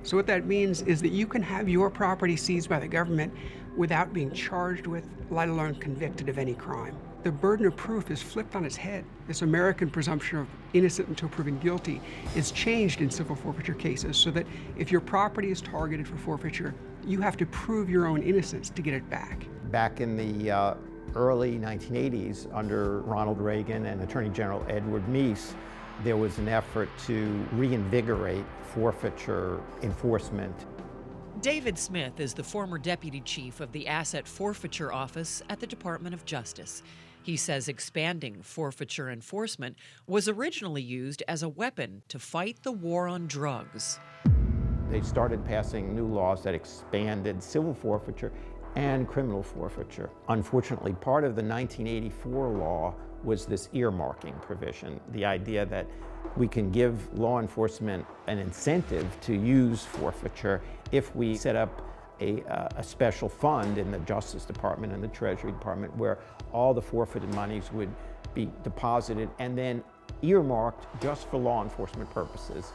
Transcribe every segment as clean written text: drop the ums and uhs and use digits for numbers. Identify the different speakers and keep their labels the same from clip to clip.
Speaker 1: So what that means is that you can have your property seized by the government without being charged with, let alone convicted of any crime. The burden of proof is flipped on its head. This American presumption of innocent until proven guilty is changed in civil forfeiture cases so that if your property is targeted for forfeiture, you have to prove your own innocence to get it back.
Speaker 2: Back in the early 1980s, under Ronald Reagan and Attorney General Edward Meese, there was an effort to reinvigorate forfeiture enforcement.
Speaker 3: David Smith is the former deputy chief of the Asset Forfeiture Office at the Department of Justice. He says expanding forfeiture enforcement was originally used as a weapon to fight the war on drugs.
Speaker 2: They started passing new laws that expanded civil forfeiture and criminal forfeiture. Unfortunately, part of the 1984 law was this earmarking provision, the idea that we can give law enforcement an incentive to use forfeiture if we set up a special fund in the Justice Department and the Treasury Department where all the forfeited monies would be deposited and then earmarked just for law enforcement purposes.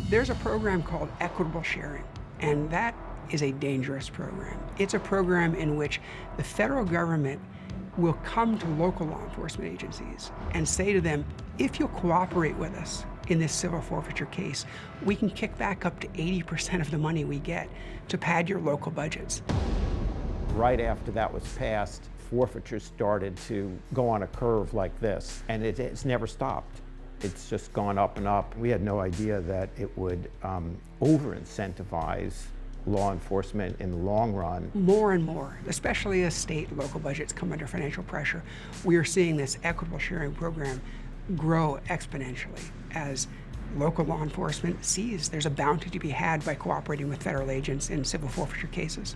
Speaker 1: There's a program called equitable sharing, and that is a dangerous program. It's a program in which the federal government will come to local law enforcement agencies and say to them, if you'll cooperate with us in this civil forfeiture case, we can kick back up to 80% of the money we get to pad your local budgets.
Speaker 2: Right after that was passed, forfeiture started to go on a curve like this, and it's never stopped. It's just gone up and up. We had no idea that it would over-incentivize law enforcement in the long run.
Speaker 1: More and more, especially as state and local budgets come under financial pressure, we are seeing this equitable sharing program grow exponentially as local law enforcement sees there's a bounty to be had by cooperating with federal agents in civil forfeiture cases.